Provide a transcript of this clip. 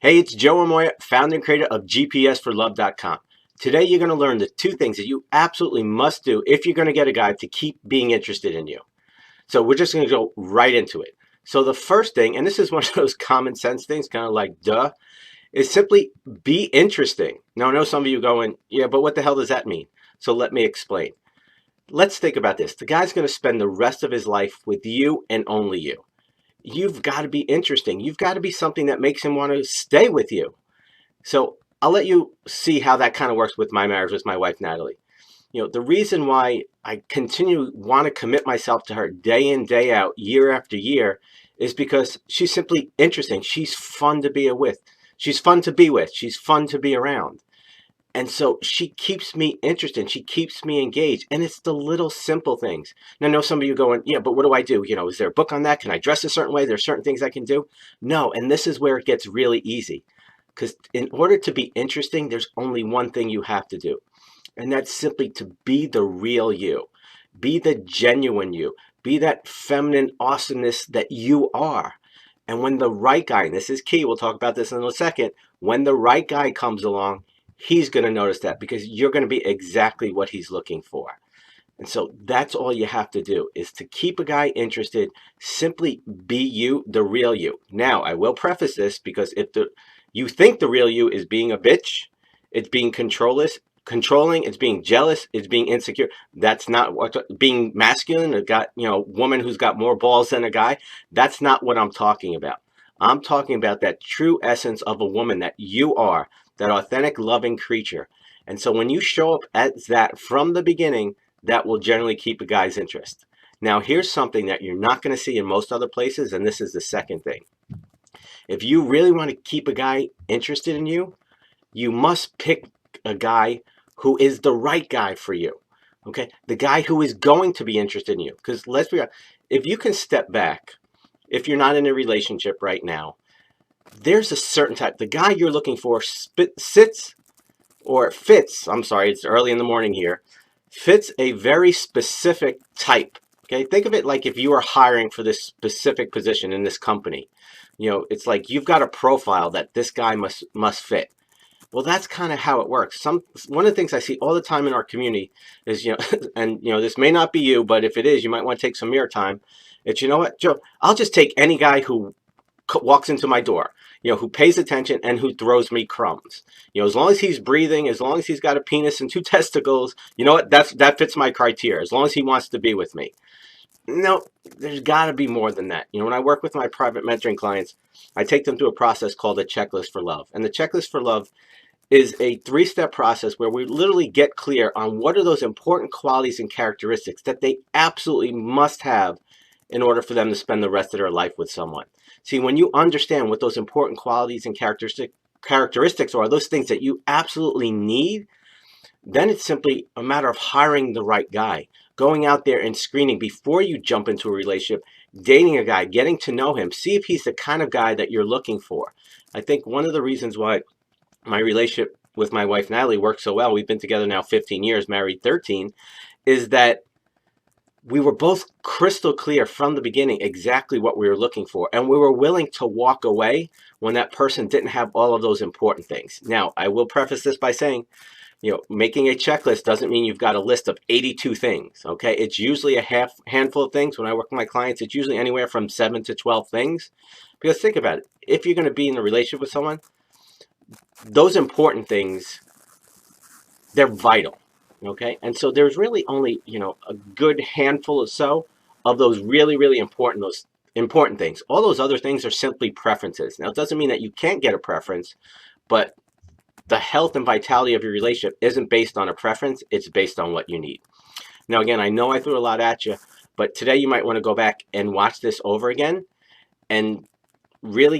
Hey, it's Joe Amoya, founder and creator of GPSforlove.com. Today, you're going to learn the two things that you absolutely must do if you're going to get a guy to keep being interested in you. So we're just going to go right into it. So the first thing, and this is one of those common sense things, kind of like duh, is simply be interesting. Now, I know some of you going, yeah, but what the hell does that mean? So let me explain. Let's think about this. The guy's going to spend the rest of his life with you and only you. You've got to be interesting. You've got to be something that makes him want to stay with you. So I'll let you see how that kind of works with my marriage with my wife, Natalie. The reason why I continue want to commit myself to her day in, day out, year after year, is because she's simply interesting. She's fun to be with. She's fun to be with. She's fun to be around. And so she keeps me interested. She keeps me engaged. And it's the little simple things. Now, I know some of you going, yeah, but what do I do? Is there a book on that? Can I dress a certain way? There's certain things I can do. No. And this is where it gets really easy. Because in order to be interesting, there's only one thing you have to do. And that's simply to be the real you. Be the genuine you. Be that feminine awesomeness that you are. And when the right guy, and this is key, we'll talk about this in a second, when the right guy comes along, he's going to notice that because you're going to be exactly what he's looking for. And so that's all you have to do is to keep a guy interested. Simply be you, the real you. Now, I will preface this because if you think the real you is being a bitch, it's being controlling, it's being jealous, it's being insecure. That's not what being masculine, woman who's got more balls than a guy. That's not what I'm talking about. I'm talking about that true essence of a woman that you are, that authentic, loving creature. And so when you show up as that from the beginning, that will generally keep a guy's interest. Now, here's something that you're not going to see in most other places, and this is the second thing. If you really want to keep a guy interested in you, you must pick a guy who is the right guy for you. Okay? The guy who is going to be interested in you. Because let's be honest, if you can step back, if you're not in a relationship right now, there's a certain type. The guy you're looking for fits, I'm sorry, it's early in the morning here, fits a very specific type. Okay, think of it like if you are hiring for this specific position in this company. It's like you've got a profile that this guy must fit. Well, that's kind of how it works. One of the things I see all the time in our community is, and this may not be you, but if it is, you might want to take some mirror time. It's, you know what, Joe, I'll just take any guy who walks into my door, who pays attention and who throws me crumbs. As long as he's breathing, as long as he's got a penis and two testicles, you know what, that fits my criteria, as long as he wants to be with me. No, there's got to be more than that. When I work with my private mentoring clients, I take them through a process called a checklist for love. And the checklist for love is a 3-step process where we literally get clear on what are those important qualities and characteristics that they absolutely must have in order for them to spend the rest of their life with someone. See, when you understand what those important qualities and characteristics are, those things that you absolutely need, then it's simply a matter of hiring the right guy, going out there and screening before you jump into a relationship, dating a guy, getting to know him, see if he's the kind of guy that you're looking for. I think one of the reasons why my relationship with my wife, Natalie, works so well, we've been together now 15 years, married 13, is that we were both crystal clear from the beginning exactly what we were looking for. And we were willing to walk away when that person didn't have all of those important things. Now, I will preface this by saying, making a checklist doesn't mean you've got a list of 82 things, okay? It's usually a handful of things. When I work with my clients, it's usually anywhere from 7 to 12 things. Because think about it. If you're going to be in a relationship with someone, those important things, they're vital. Okay, and so there's really only a good handful or so of those really important things. All those other things are simply preferences. Now, it doesn't mean that you can't get a preference, but the health and vitality of your relationship isn't based on a preference. It's based on what you need. Now, again, I know I threw a lot at you, but today you might want to go back and watch this over again and really